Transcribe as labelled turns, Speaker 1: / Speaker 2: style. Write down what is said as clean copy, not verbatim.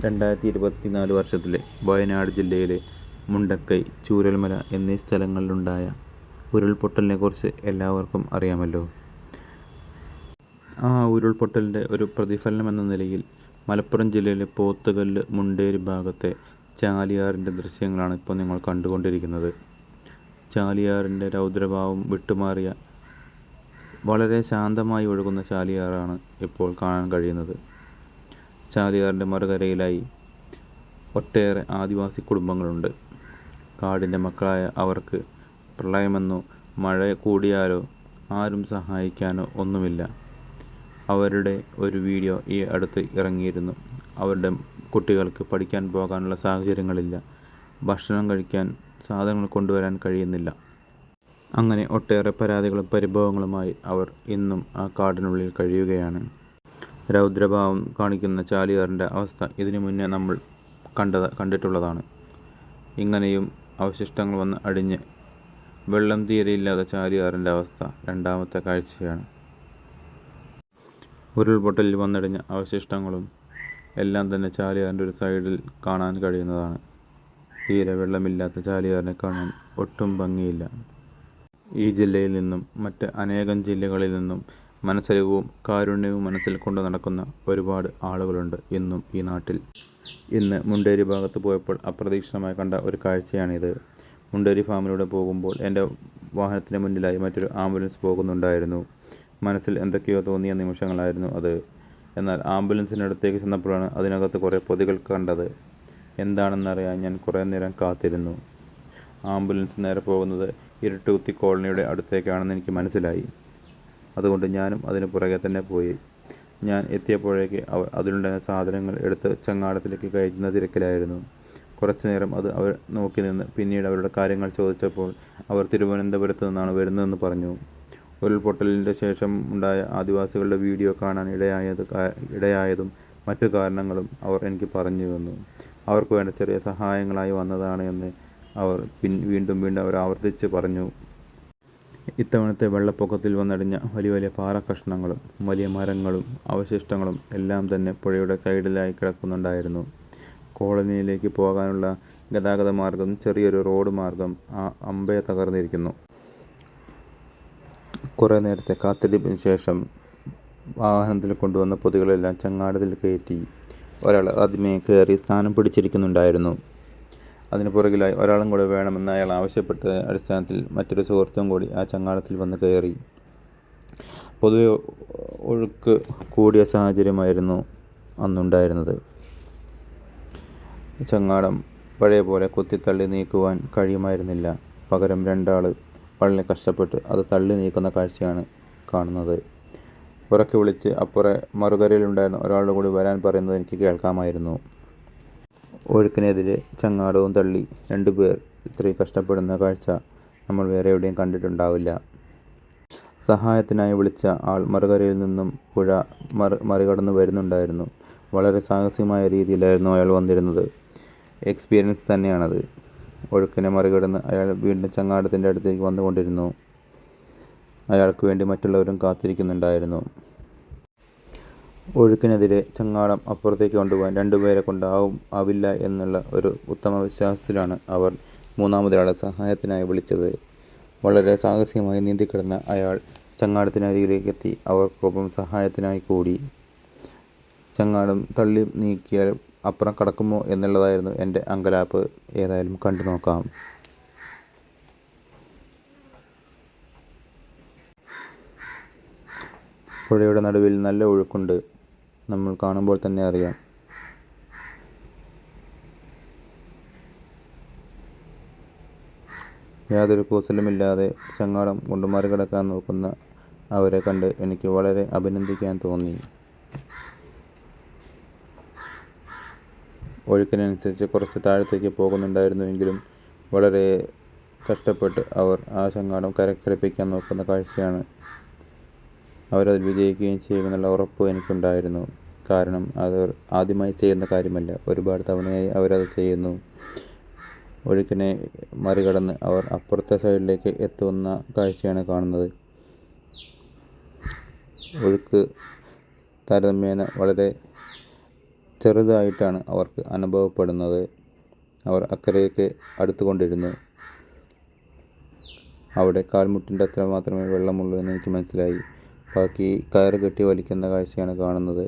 Speaker 1: 2024 വർഷത്തിലെ വയനാട് ജില്ലയിലെ മുണ്ടക്കൈ, ചൂരൽമല എന്നീ സ്ഥലങ്ങളിലുണ്ടായ ഉരുൾപൊട്ടലിനെക്കുറിച്ച് എല്ലാവർക്കും അറിയാമല്ലോ. ആ ഉരുൾപൊട്ടലിൻ്റെ ഒരു പ്രതിഫലനമെന്ന നിലയിൽ മലപ്പുറം ജില്ലയിലെ പോത്തുകല്ല് മുണ്ടേരി ഭാഗത്തെ ചാലിയാറിൻ്റെ ദൃശ്യങ്ങളാണ് ഇപ്പോൾ നിങ്ങൾ കണ്ടുകൊണ്ടിരിക്കുന്നത്. ചാലിയാറിൻ്റെ രൗദ്രഭാവം വിട്ടുമാറിയ വളരെ ശാന്തമായി ഒഴുകുന്ന ചാലിയാറാണ് ഇപ്പോൾ കാണാൻ കഴിയുന്നത്. ചാലിയാറിൻ്റെ മറുകരയിലായി ഒട്ടേറെ ആദിവാസി കുടുംബങ്ങളുണ്ട്. കാടിൻ്റെ മക്കളായ അവർക്ക് പ്രളയമെന്നോ മഴ കൂടിയാലോ ആരും സഹായിക്കാനോ ഒന്നുമില്ല. അവരുടെ ഒരു വീഡിയോ ഈ അടുത്ത് ഇറങ്ങിയിരുന്നു. അവരുടെ കുട്ടികൾക്ക് പഠിക്കാൻ പോകാനുള്ള സാഹചര്യങ്ങളില്ല, ഭക്ഷണം കഴിക്കാൻ സാധനങ്ങൾ കൊണ്ടുവരാൻ കഴിയുന്നില്ല. അങ്ങനെ ഒട്ടേറെ പരാതികളും പരിഭവങ്ങളുമായി അവർ ഇന്നും ആ കാടിനുള്ളിൽ കഴിയുകയാണ്. രൗദ്രഭാവം കാണിക്കുന്ന ചാലിയാറിൻ്റെ അവസ്ഥ ഇതിനു മുന്നേ നമ്മൾ കണ്ടിട്ടുള്ളതാണ്. ഇങ്ങനെയും അവശിഷ്ടങ്ങൾ വന്ന് അടിഞ്ഞ് വെള്ളം തീരെയില്ലാത്ത ചാലിയാറിൻ്റെ അവസ്ഥ രണ്ടാമത്തെ കാഴ്ചയാണ്. ഉരുൾപൊട്ടലിൽ വന്നടിഞ്ഞ അവശിഷ്ടങ്ങളും എല്ലാം തന്നെ ചാലിയാറിൻ്റെ ഒരു സൈഡിൽ കാണാൻ കഴിയുന്നതാണ്. തീരെ വെള്ളമില്ലാത്ത ചാലിയാറിനെ കാണാൻ ഒട്ടും ഭംഗിയില്ല. ഈ ജില്ലയിൽ നിന്നും മറ്റ് അനേകം ജില്ലകളിൽ നിന്നും മനസ്സലിവും കാരുണ്യവും മനസ്സിൽ കൊണ്ടു നടക്കുന്ന ഒരുപാട് ആളുകളുണ്ട് ഇന്നും ഈ നാട്ടിൽ. ഇന്ന് മുണ്ടേരി ഭാഗത്ത് പോയപ്പോൾ അപ്രതീക്ഷിതമായി കണ്ട ഒരു കാഴ്ചയാണിത്. മുണ്ടേരി ഫാമിലൂടെ പോകുമ്പോൾ എൻ്റെ വാഹനത്തിന് മുന്നിലായി മറ്റൊരു ആംബുലൻസ് പോകുന്നുണ്ടായിരുന്നു. മനസ്സിൽ എന്തൊക്കെയോ തോന്നിയ നിമിഷങ്ങളായിരുന്നു അത്. എന്നാൽ ആംബുലൻസിനടുത്തേക്ക് ചെന്നപ്പോഴാണ് അതിനകത്ത് കുറേ പൊതികൾ കണ്ടത്. എന്താണെന്നറിയാൻ ഞാൻ കുറേ നേരം കാത്തിരുന്നു. ആംബുലൻസ് നേരെ പോകുന്നത് ഇരുട്ടുകുത്തി കോളനിയുടെ അടുത്തേക്കാണെന്ന് എനിക്ക് മനസ്സിലായി. അതുകൊണ്ട് ഞാനും അതിന് പുറകെ തന്നെ പോയി. ഞാൻ എത്തിയപ്പോഴേക്ക് അതിലുണ്ടായ സാധനങ്ങൾ എടുത്ത് ചങ്ങാടത്തിലേക്ക് കയറ്റുന്ന തിരക്കിലായിരുന്നു. കുറച്ചു നേരം അത് അവർ നോക്കി നിന്ന് പിന്നീട് അവരുടെ കാര്യങ്ങൾ ചോദിച്ചപ്പോൾ അവർ തിരുവനന്തപുരത്ത് നിന്നാണ് വരുന്നതെന്ന് പറഞ്ഞു. ഉരുൾപൊട്ടലിൻ്റെ ശേഷം ഉണ്ടായ ആദിവാസികളുടെ വീഡിയോ കാണാൻ ഇടയായതും മറ്റു കാരണങ്ങളും അവർ എനിക്ക് പറഞ്ഞു തന്നു. അവർക്ക് വേണ്ട ചെറിയ സഹായങ്ങളായി വന്നതാണ് എന്ന് അവർ വീണ്ടും അവർ ആവർത്തിച്ച് പറഞ്ഞു. ഇത്തവണത്തെ വെള്ളപ്പൊക്കത്തിൽ വന്നടിഞ്ഞ വലിയ വലിയ പാറക്കഷ്ണങ്ങളും വലിയ മരങ്ങളും അവശിഷ്ടങ്ങളും എല്ലാം തന്നെ പുഴയുടെ സൈഡിലായി കിടക്കുന്നുണ്ടായിരുന്നു. കോളനിയിലേക്ക് പോകാനുള്ള ഗതാഗത മാർഗം, ചെറിയൊരു റോഡ് മാർഗം അമ്പേ തകർന്നിരിക്കുന്നു. കുറേ നേരത്തെ കാത്തിരിപ്പിന് ശേഷം വാഹനത്തിൽ കൊണ്ടുവന്ന പൊതികളെല്ലാം ചങ്ങാടത്തിൽ കയറ്റി. ഒരാൾ ആദ്യമേ കയറി സ്ഥാനം പിടിച്ചിരിക്കുന്നുണ്ടായിരുന്നു. അതിന് പുറകിലായി ഒരാളും കൂടെ വേണമെന്ന് അയാൾ ആവശ്യപ്പെട്ട അടിസ്ഥാനത്തിൽ മറ്റൊരു സുഹൃത്തും കൂടി ആ ചങ്ങാടത്തിൽ വന്ന് കയറി. പൊതുവെ ഒഴുക്ക് കൂടിയ സാഹചര്യമായിരുന്നു അന്നുണ്ടായിരുന്നത്. ചങ്ങാടം പഴയ പോലെ കുത്തിത്തള്ളി നീക്കുവാൻ കഴിയുമായിരുന്നില്ല. പകരം രണ്ടാൾ വളരെ കഷ്ടപ്പെട്ട് അത് തള്ളി നീക്കുന്ന കാഴ്ചയാണ് കാണുന്നത്. ഉറക്കെ വിളിച്ച് അപ്പുറം മറുകരയിലുണ്ടായിരുന്ന ഒരാളുടെ കൂടി വരാൻ പറയുന്നത് എനിക്ക് കേൾക്കാമായിരുന്നു. ഒഴുക്കിനെതിരെ ചങ്ങാടവും തള്ളി രണ്ടുപേർ ഇത്രയും കഷ്ടപ്പെടുന്ന കാഴ്ച നമ്മൾ വേറെ എവിടെയും കണ്ടിട്ടുണ്ടാവില്ല. സഹായത്തിനായി വിളിച്ച ആൾ മറുകരയിൽ നിന്നും പുഴ മറികടന്ന് വരുന്നുണ്ടായിരുന്നു. വളരെ സാഹസികമായ രീതിയിലായിരുന്നു അയാൾ വന്നിരുന്നത്. എക്സ്പീരിയൻസ് തന്നെയാണത്. ഒഴുക്കിനെ മറികടന്ന് അയാൾ വീണ്ടും ചങ്ങാടത്തിൻ്റെ അടുത്തേക്ക് വന്നുകൊണ്ടിരുന്നു. അയാൾക്ക് വേണ്ടി മറ്റുള്ളവരും കാത്തിരിക്കുന്നുണ്ടായിരുന്നു. ഒഴുക്കിനെതിരെ ചങ്ങാടം അപ്പുറത്തേക്ക് കൊണ്ടുപോകാൻ രണ്ടുപേരെ ആവില്ല എന്നുള്ള ഒരു ഉത്തമ വിശ്വാസത്തിലാണ് അവർ മൂന്നാമതൊരാളെ സഹായത്തിനായി വിളിച്ചത്. വളരെ സാഹസികമായി നീന്തിക്കിടന്ന അയാൾ ചങ്ങാടത്തിനരികിലേക്ക് എത്തി അവർക്കൊപ്പം സഹായത്തിനായി കൂടി. ചങ്ങാടം തള്ളി നീക്കിയാൽ അപ്പുറം കടക്കുമോ എന്നുള്ളതായിരുന്നു എൻ്റെ അങ്കലാപ്പ്. ഏതായാലും കണ്ടു നോക്കാം. പുഴയുടെ നടുവിൽ നല്ല ഒഴുക്കുണ്ട്. നമ്മൾ കാണുമ്പോൾ തന്നെ അറിയാം. യാതൊരു കൂസലുമില്ലാതെ ചങ്ങാടം കൊണ്ട് മറികടക്കാൻ നോക്കുന്ന അവരെ കണ്ട് എനിക്ക് വളരെ അഭിനന്ദിക്കാൻ തോന്നി. ഒഴുക്കിനനുസരിച്ച് കുറച്ച് താഴത്തേക്ക് പോകുന്നുണ്ടായിരുന്നുവെങ്കിലും വളരെ കഷ്ടപ്പെട്ട് അവർ ആ ചങ്ങാടം കരക്കടുപ്പിക്കാൻ നോക്കുന്ന കാഴ്ചയാണ്. അവരതിൽ വിജയിക്കുകയും ചെയ്യുമെന്നുള്ള ഉറപ്പ് എനിക്കുണ്ടായിരുന്നു. കാരണം അത് ആദ്യമായി ചെയ്യുന്ന കാര്യമല്ല, ഒരുപാട് തവണയായി അവരത് ചെയ്യുന്നു. ഒഴുക്കിനെ മറികടന്ന് അവർ അപ്പുറത്തെ സൈഡിലേക്ക് എത്തുന്ന കാഴ്ചയാണ് കാണുന്നത്. ഒഴുക്ക് താരതമ്യേന വളരെ ചെറുതായിട്ടാണ് അവർക്ക് അനുഭവപ്പെടുന്നത്. അവർ അക്കരയ്ക്ക് അടുത്തുകൊണ്ടിരുന്നു. അവിടെ കാൽമുട്ടിൻ്റെ അത്ര മാത്രമേ വെള്ളമുള്ളൂ എന്ന് എനിക്ക് മനസ്സിലായി. ബാക്കി കയറ് കെട്ടി വലിക്കുന്ന കാഴ്ചയാണ് കാണുന്നത്.